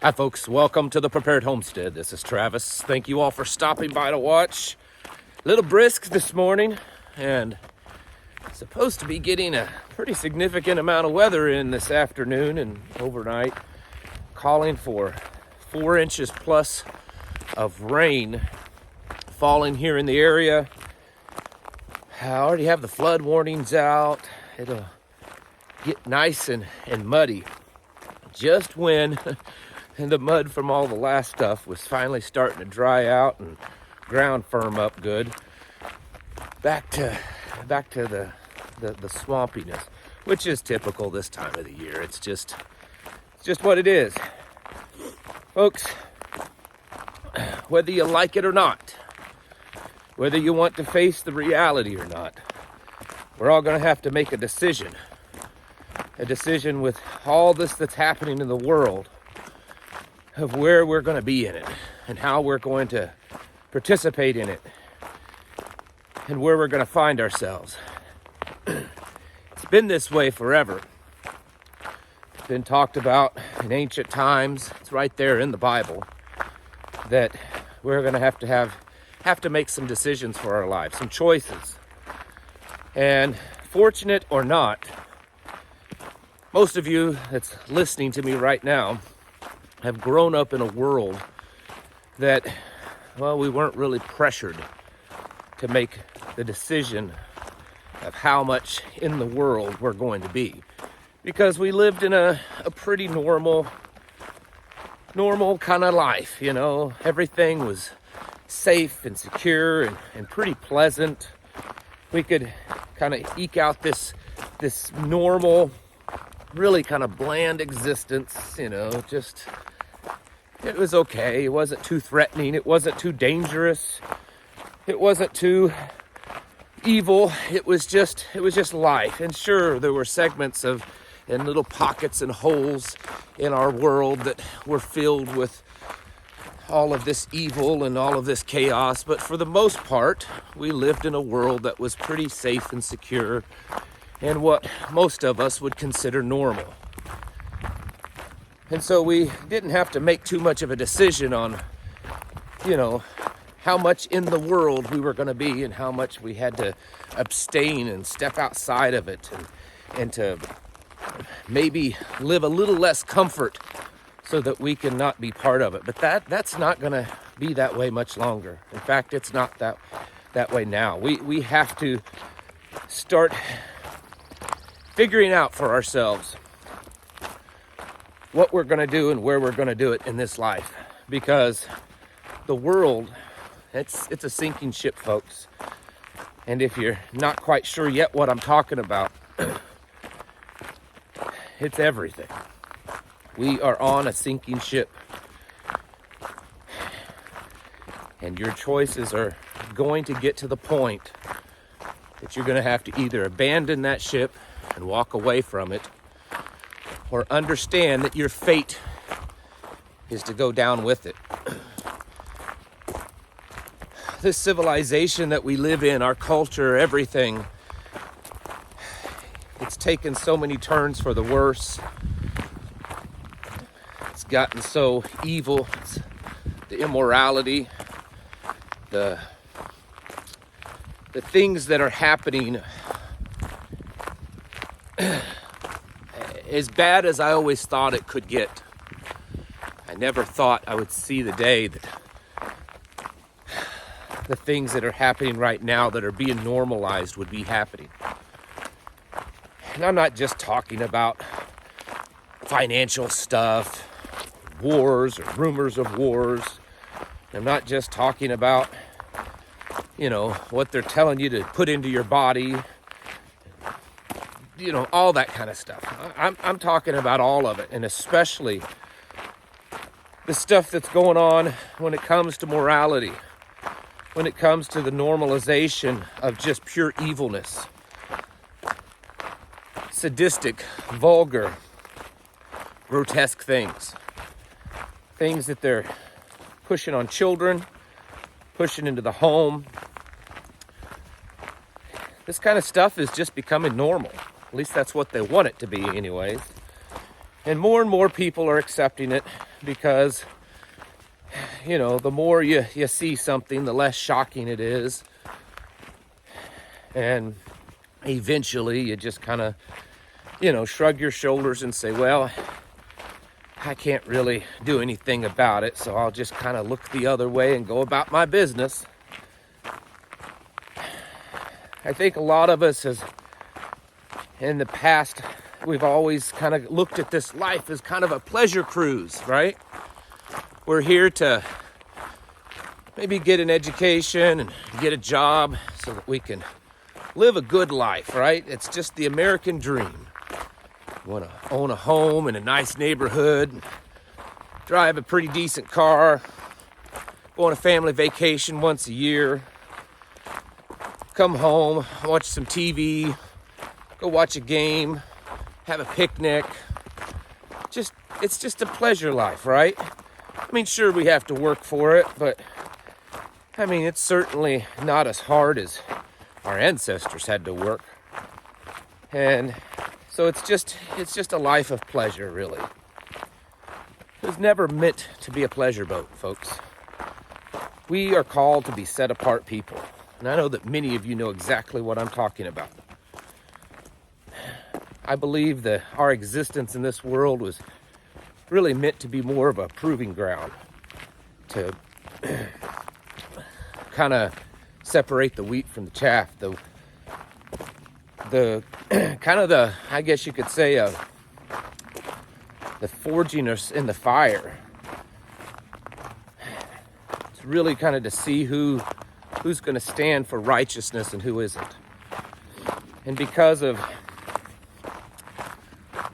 Hi folks, welcome to the Prepared Homestead. This is Travis. Thank you all for stopping by to watch. A little brisk this morning and supposed to be getting a pretty significant amount of weather in this afternoon and overnight, calling for 4 inches plus of rain falling here in the area. I already have the flood warnings out. It'll get nice and muddy just when and the mud from all the last stuff was finally starting to dry out and ground firm up good. Back to the swampiness, which is typical this time of the year. It's just what it is. Folks, whether you like it or not, whether you want to face the reality or not, we're all going to have to make a decision. A decision with all this that's happening in the world, of where we're going to be in it and how we're going to participate in it and where we're going to find ourselves. It's been this way forever. It's been talked about in ancient times. It's right there in the Bible that we're going to have to make some decisions for our lives, some choices. And fortunate or not, most of you that's listening to me right now have grown up in a world that, well, we weren't really pressured to make the decision of how much in the world we're going to be. Because we lived in a pretty normal kind of life, you know. Everything was safe and secure and pretty pleasant. We could kind of eke out this normal, really kind of bland existence, you know, just... It was okay. It wasn't too threatening. It wasn't too dangerous. It wasn't too evil. It was just life. And sure, there were segments and little pockets and holes in our world that were filled with all of this evil and all of this chaos. But for the most part, we lived in a world that was pretty safe and secure and what most of us would consider normal. And so we didn't have to make too much of a decision on, you know, how much in the world we were going to be and how much we had to abstain and step outside of it and to maybe live a little less comfort so that we can not be part of it. But that's not going to be that way much longer. In fact, it's not that way now. We have to start figuring out for ourselves what we're going to do and where we're going to do it in this life, because the world, it's a sinking ship, folks. And if you're not quite sure yet what I'm talking about, it's everything. We are on a sinking ship, and your choices are going to get to the point that you're going to have to either abandon that ship and walk away from it, or understand that your fate is to go down with it. This civilization that we live in, our culture, everything, it's taken so many turns for the worse. It's gotten so evil. It's the immorality, the things that are happening. As bad as I always thought it could get, I never thought I would see the day that the things that are happening right now that are being normalized would be happening. And I'm not just talking about financial stuff, wars or rumors of wars. I'm not just talking about, you know, what they're telling you to put into your body, you know, all that kind of stuff. I'm talking about all of it, and especially the stuff that's going on when it comes to morality, when it comes to the normalization of just pure evilness, sadistic, vulgar, grotesque things that they're pushing on children, pushing into the home. This kind of stuff is just becoming normal. At least that's what they want it to be anyways. And more people are accepting it because, the more you see something, the less shocking it is. And eventually you just kind of, shrug your shoulders and say, well, I can't really do anything about it, so I'll just kind of look the other way and go about my business. I think a lot of us in the past, we've always kind of looked at this life as kind of a pleasure cruise, right? We're here to maybe get an education and get a job so that we can live a good life, right? It's just the American dream. You want to own a home in a nice neighborhood, drive a pretty decent car, go on a family vacation once a year, come home, watch some TV, go watch a game, have a picnic. It's just a pleasure life, right? I mean, sure, we have to work for it, but I mean, it's certainly not as hard as our ancestors had to work. And so it's just a life of pleasure, really. It was never meant to be a pleasure boat, folks. We are called to be set apart people. And I know that many of you know exactly what I'm talking about. I believe that our existence in this world was really meant to be more of a proving ground to kind of separate the wheat from the chaff. The kind of the, I guess you could say, the forging us in the fire. It's really kind of to see who's going to stand for righteousness and who isn't. And because of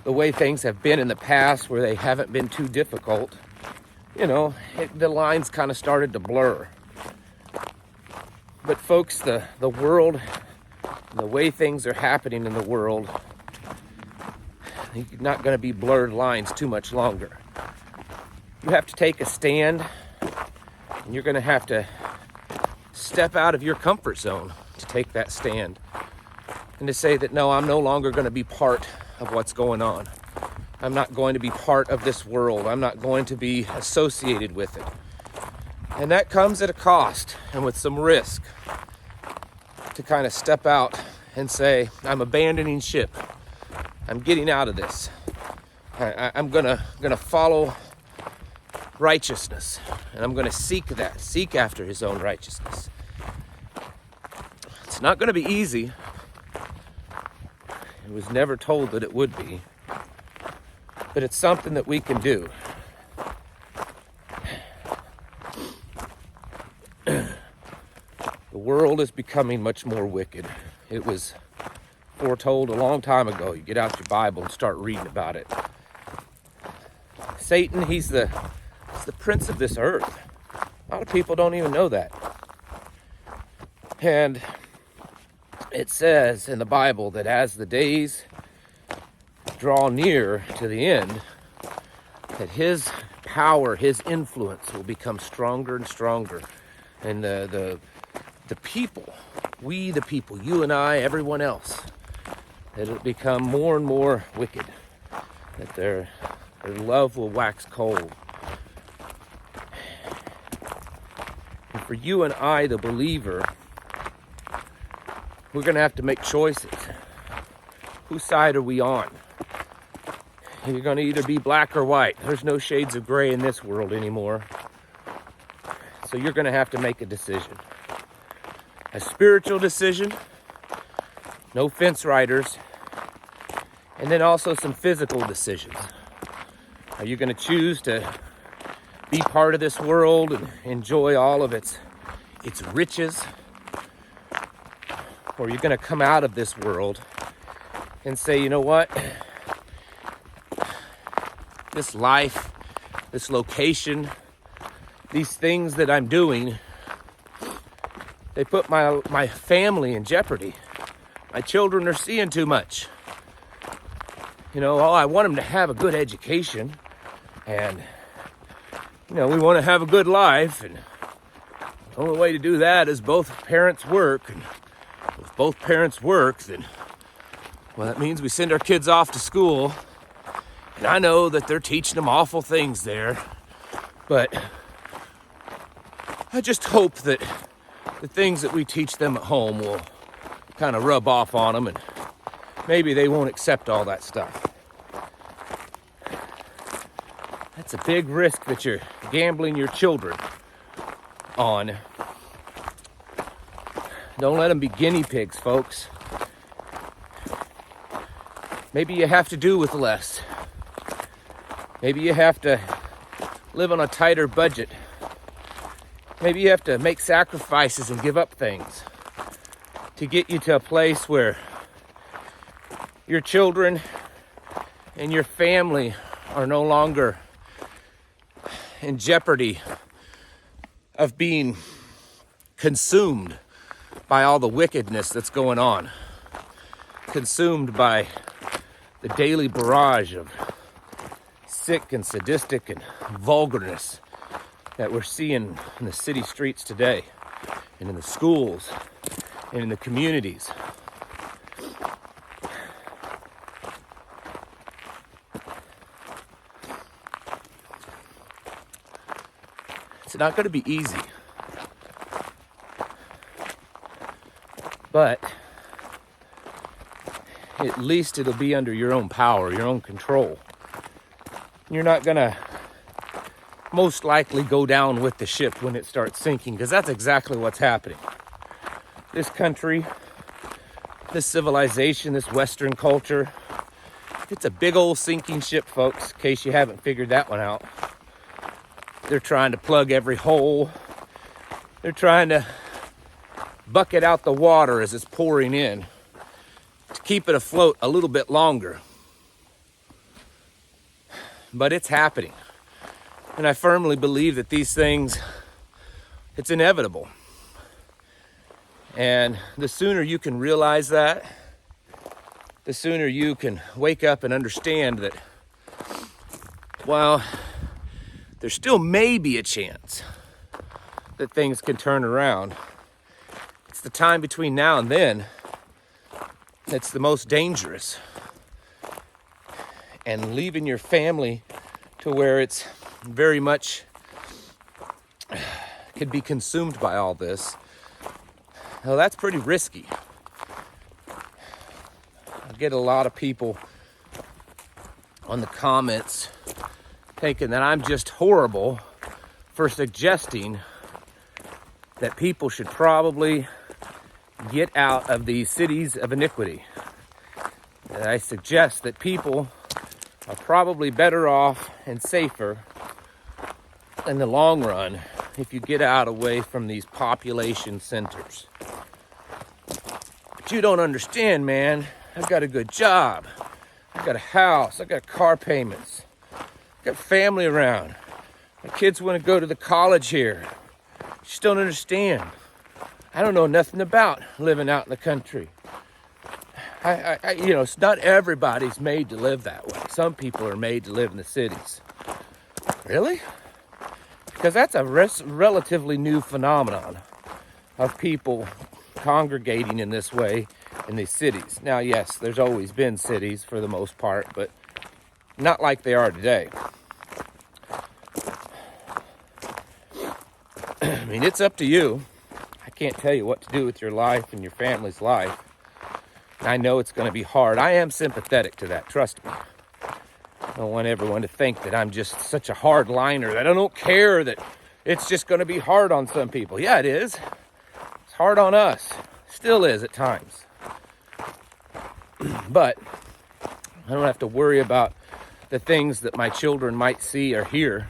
the way things have been in the past, where they haven't been too difficult, the lines kind of started to blur. But folks, the world, the way things are happening in the world, you're not going to be blurred lines too much longer. You have to take a stand, and you're going to have to step out of your comfort zone to take that stand and to say that, no, I'm no longer going to be part of what's going on. I'm not going to be part of this world. I'm not going to be associated with it. And that comes at a cost and with some risk to kind of step out and say, I'm abandoning ship. I'm getting out of this. I'm gonna follow righteousness, and I'm gonna seek after his own righteousness. It's not gonna be easy. It was never told that it would be, but it's something that we can do. The world is becoming much more wicked. It was foretold a long time ago. You get out your Bible and start reading about it. Satan, he's the prince of this earth. A lot of people don't even know that. And it says in the Bible that as the days draw near to the end, that his power, his influence will become stronger and stronger. And the people, we the people, you and I, everyone else, that it'll become more and more wicked, that their love will wax cold. And for you and I, the believer, we're going to have to make choices. Whose side are we on? You're going to either be black or white. There's no shades of gray in this world anymore. So you're going to have to make a decision. A spiritual decision, no fence riders, and then also some physical decisions. Are you going to choose to be part of this world and enjoy all of its riches? Or are you going to come out of this world and say, you know what? This life, this location, these things that I'm doing, they put my family in jeopardy. My children are seeing too much. I want them to have a good education, and we want to have a good life, and the only way to do that is both parents work. And if both parents work, then that means we send our kids off to school, And I know that they're teaching them awful things there, but I just hope that the things that we teach them at home will kind of rub off on them, and maybe they won't accept all that stuff. That's a big risk that you're gambling your children on. Don't let them be guinea pigs, folks. Maybe you have to do with less. Maybe you have to live on a tighter budget. Maybe you have to make sacrifices and give up things to get you to a place where your children and your family are no longer in jeopardy of being consumed by all the wickedness that's going on, consumed by the daily barrage of sick and sadistic and vulgarness that we're seeing in the city streets today, and in the schools, and in the communities. It's not going to be easy, but at least it'll be under your own power, your own control. You're not going to most likely go down with the ship when it starts sinking, because that's exactly what's happening. This country, this civilization, this Western culture, it's a big old sinking ship, folks, in case you haven't figured that one out. They're trying to plug every hole. They're trying to bucket out the water as it's pouring in to keep it afloat a little bit longer. But it's happening. And I firmly believe that these things, it's inevitable. And the sooner you can realize that, the sooner you can wake up and understand that, well, there still may be a chance that things can turn around. It's the time between now and then that's the most dangerous. And leaving your family to where it's very much could be consumed by all this, well, that's pretty risky. I get a lot of people on the comments thinking that I'm just horrible for suggesting that people should probably get out of these cities of iniquity. And I suggest that people are probably better off and safer in the long run if you get out away from these population centers. But you don't understand, man. I've got a good job. I've got a house. I've got car payments. I've got family around. My kids want to go to the college here. You just don't understand. I don't know nothing about living out in the country. It's not everybody's made to live that way. Some people are made to live in the cities. Really? Because that's a relatively new phenomenon of people congregating in this way in these cities. Now, yes, there's always been cities for the most part, but not like they are today. I mean, it's up to you. I can't tell you what to do with your life and your family's life. I know it's going to be hard. I am sympathetic to that, trust me. I don't want everyone to think that I'm just such a hard liner, that I don't care that it's just going to be hard on some people. Yeah, it is. It's hard on us. Still is at times. But I don't have to worry about the things that my children might see or hear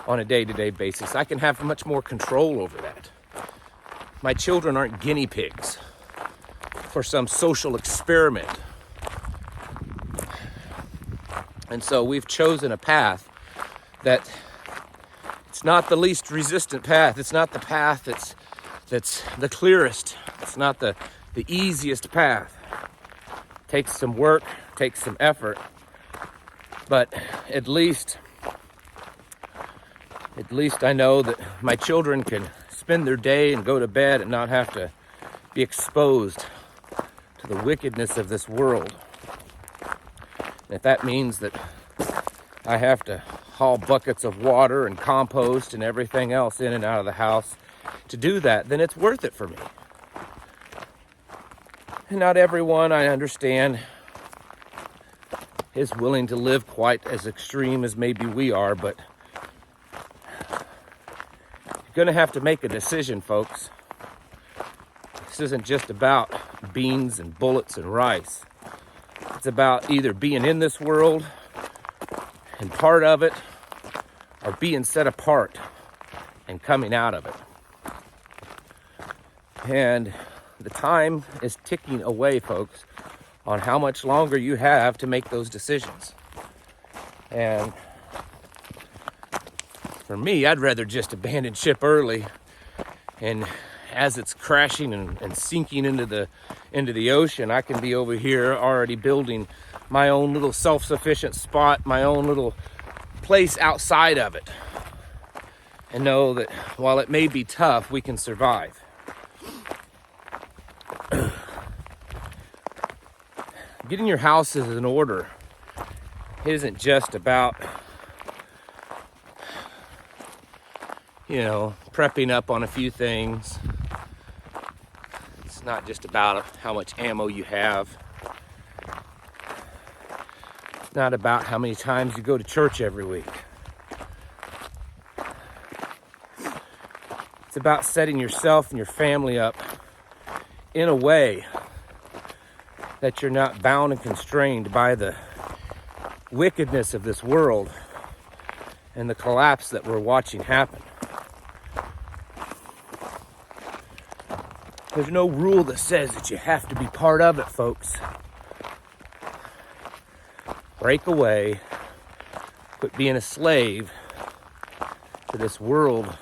on a day-to-day basis. I can have much more control over that. My children aren't guinea pigs for some social experiment. And so we've chosen a path that it's not the least resistant path. It's not the path that's the clearest. It's not the easiest path. It takes some work, takes some effort, but at least I know that my children can spend their day and go to bed and not have to be exposed to the wickedness of this world. And if that means that I have to haul buckets of water and compost and everything else in and out of the house to do that, then it's worth it for me. And not everyone, I understand, is willing to live quite as extreme as maybe we are, but you're going to have to make a decision, folks. This isn't just about beans and bullets and rice. It's about either being in this world and part of it, or being set apart and coming out of it. And the time is ticking away, folks, on how much longer you have to make those decisions. And for me, I'd rather just abandon ship early, and as it's crashing and sinking into the ocean, I can be over here already building my own little self-sufficient spot, my own little place outside of it, and know that while it may be tough, we can survive. Getting your houses in order isn't just about, prepping up on a few things. It's not just about how much ammo you have. It's not about how many times you go to church every week. It's about setting yourself and your family up in a way that you're not bound and constrained by the wickedness of this world and the collapse that we're watching happen. There's no rule that says that you have to be part of it, folks. Break away, quit being a slave to this world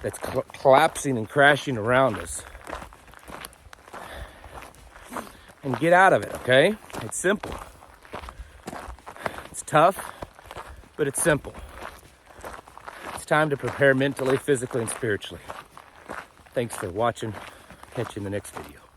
that's collapsing and crashing around us. And get out of it, okay? It's simple. It's tough, but it's simple. It's time to prepare mentally, physically, and spiritually. Thanks for watching. Catch you in the next video.